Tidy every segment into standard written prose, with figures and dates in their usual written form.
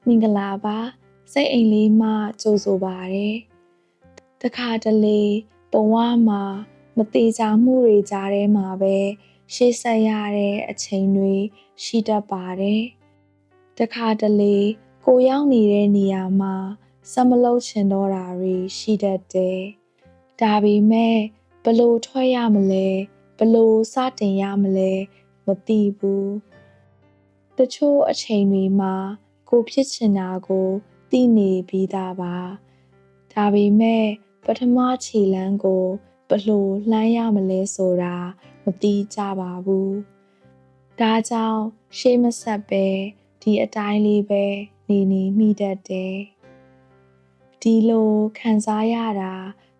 မင်္ဂလာပါစိတ်အိမ်လေးမှကြိုဆိုပါရယ်တခါတလေဘဝမှာမတေချာမှုတွေကြားထဲမှာပဲရှေ့ဆက်ရတဲ့အချိန်တွေရှိတတ်ပါတယ်တခါတလေကိုရောက်နေတဲ့နေရာမှာဆက်မလုပ်ချင်တော့တာတွေရှိတတ်တယ်ဒါပေမဲ့ဘလို့ထွက်ရမလဲဘလို့စတင်ရမလဲမသိဘူးတချို့အချိန်တွေမှာကိုဖြစ်ချင်တာကိုသိနေပြီးသားပါဒါပေမဲ့ပထမခြေလှမ်းကိုဘလို့လှမ်းရမလဲဆိုတာမသိကြပါဘူးဒါကြောင့်ရှေ့မဆက်ပဲဒီအတိုင်းလေးပဲနေမိတတ်တယ်ဒီလိုခံစားရတာ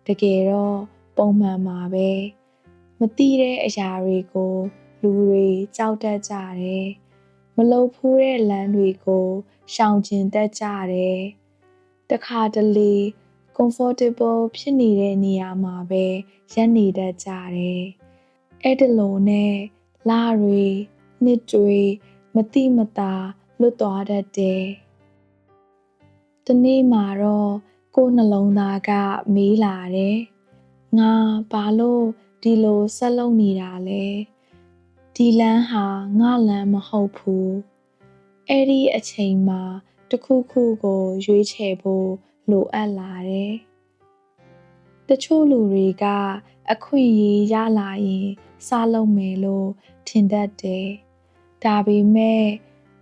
တကယ်တော့ပုံမှန်ပါပဲမသိတဲ့အရာတွေကိုလူတွေကြောက်တတ်ကြတယ်မလုပ်ဖူးတဲ့လမ်းတွေကိုရှောင်ကျဉ်တတ်ကြတယ်တခါတလေ comfortable ဖြစ်နေတဲ့နေရာမှာပဲရပ်နေတတ်ကြတယ်အဲ့ဒီလိုနဲ့လတွေနှစ်တွေမတိမတာလွတ်သွားတတ်တယ်တနေ့မှာတော့ကိုယ်နှလုံးသားကမေးလာတယ်ငါဘာလို့ဒီလိုဆက်လုပ်နေတာလဲဒီလမ်းဟာငါလမ်းမဟုတ်ဘူးအဲ့ဒီအချိန်မှာတစ်ခုခုကိုရွေးချယ်ဖို့လိုအပ်လာတယ်တချို့လူတွေကအခွင့်အရေးရလာရင်စလုပ်မယ်လို့ထင်တတ်တယ်ဒါပေမဲ့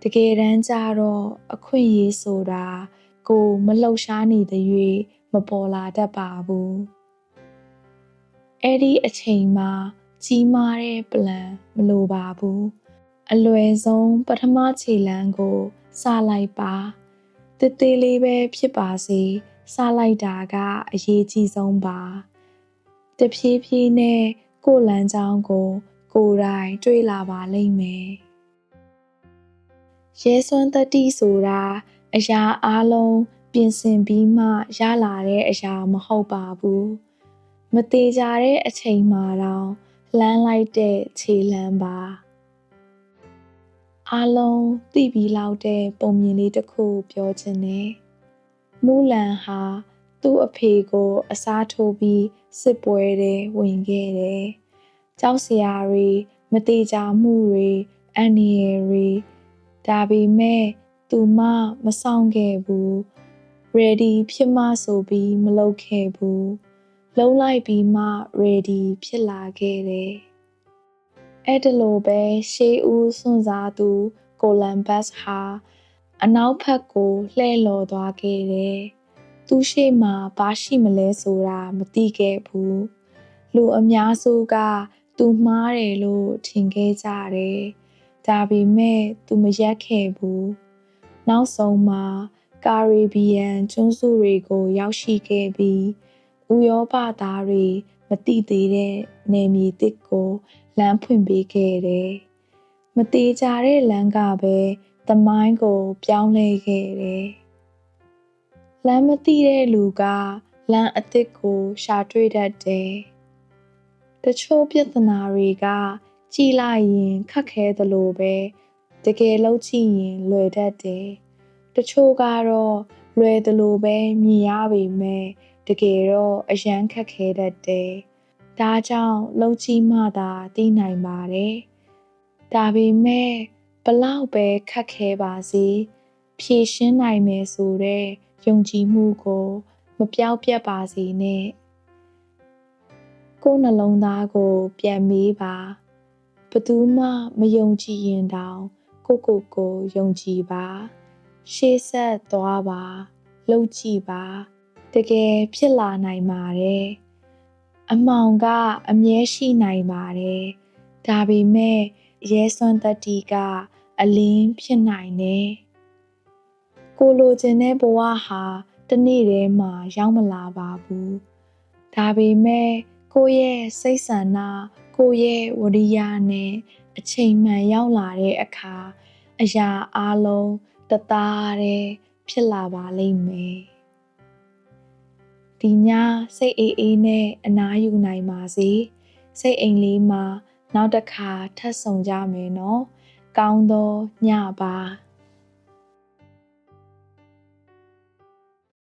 တကယ်တမ်းကျတော့အခွင့်အရေးဆိုတာကိုမလှုပ်ရှားနေတဲ့၍မပေါ်လာတတ်ပါဘူးအဲ့ဒီအချိန်မှာကြီးမားတဲ့ plan မလိုပါဘူးအလွယ်ဆုံးပထမခြေလှမ်းကိုစလိုက်ပါတသေးလေးပဲဖြစ်ပါစေစလိုက်တာကအရေးကြီးဆုံးပါတဖြည်းဖြည်းနဲ့ကိုယ်လမ်းကြောင်းကိုကိုယ်တိုင်တွေ့လာပါလိမ့်မယ်ရဲစွမ်းသတ္တိဆိုတာအရာအလုံးပြင်ဆင်ပြီးမှရလာတဲ့အရာမဟုတ်ပါဘူးမတေချာတဲ့အချိန်မှာတော့လှမ်းလိုက်တဲ့ခြေလှမ်းပါအားလုံးသိပြီးလောက်တဲ့ပုံမြင်လေးတစ်ခုပြောချင်တယ်မူလန်ဟာသူ့အဖေကိုအစားထိုးပြီးစစ်ပွဲထဲဝင်ခဲ့တယ်ကြောက်စရာတွေမတေချာမှုတွေအန္တရာယ်တွေဒါပေမဲ့သူမဆောင်ခဲ့ဘူး ready ဖြစ်မှဆိုပြီးမလုပ်ခဲ့ဘူးလုံးလိုက်ပြီးမှ ready ဖြစ်လာခဲ့တယ်အဲ့ဒါလိုပဲရှေးဦးစွန့်စားသူကိုလမ်ဘတ်ဟာအနောက်ဘက်ကိုလှည့်လော်သွားခဲ့တယ်သူရှေ့မှာဘာရှိမလဲဆိုတာမသိခဲ့ဘူးလူအများစုကသူမှားတယ်လို့ထင်ခဲ့ကြတယ်ဒါပေမဲ့သူမရက်ခဲ့ဘူးနောက်ဆုံးမှာကာရီဘီယန်ကျွန်းစုတွေကိုရောက်ရှိခဲ့ပြီးဥရောပသားတွေမသိသေးတဲ့နယ်မြေသစ်ကိုလမ်းဖွင့်ပေးခဲ့တယ်မတေချာတဲ့လမ်းကပဲသမိုင်းကိုပြောင်းလဲခဲ့တယ်လမ်းမသိတဲ့လူကလမ်းအသစ်ကိုရှာတွေ့တတ်တယ်တချို့ပြဿနာတွေကကြည့်လိုက်ရင်ခက်ခဲသလိုပဲတကယ်လို့ကြည့်ရင်လွယ်တတ်တယ်တချို့ကတော့လွယ်သလိုပဲမြင်ရပေမဲ့တကယ်တော့အရန်ခက်ခဲတတ်တယ်ဒါကြောင့်လုံကြည့်မှသာသိနိုင်ပါတယ်ဒါပေမဲ့ဘလောက်ပဲခက်ခဲပါစေဖြေရှင်းနိုင်မယ်ဆိုတဲ့ယုံကြည်မှုကိုမပျောက်ပြတ်ပါစေနဲ့ကိုယ်နှလုံးသားကိုပြန်မေးပါဘယ်သူမှမယုံကြည်ရင်တောင်ကိုယုံကြည်ပါရှေ့ဆက်သွားပါလှုပ်ကြည့်ပါတကယ်ဖြစ်လာနိုင်ပါတယ်အမှောင်ကအမြဲရှိနိုင်ပါတယ်ဒါပေမဲ့ရဲစွမ်းသတ္တိကအလင်းဖြစ်နိုင်တယ်ကိုလိုချင်တဲ့ဘဝဟာတနေ့တည်းမှာရောက်မလာပါဘူးဒါပေမဲ့ကိုယ့်ရဲ့စိတ်ဆန္ဒကိုယ့်ရဲ့ဝရိယနဲ့အချိန်မှန်ရောက်လာတဲ့အခါအရာအလုံးတသားတည်းဖြစ်လာပါလိမ့်မယ်ဒီညစိတ်အေးနဲ့အနားယူနိုင်ပါစေစိတ်အိမ်လေးမှာနောက်တစ်ခါထပ်ဆောင်ကြမယ်နော်ကောင်းသောညပါ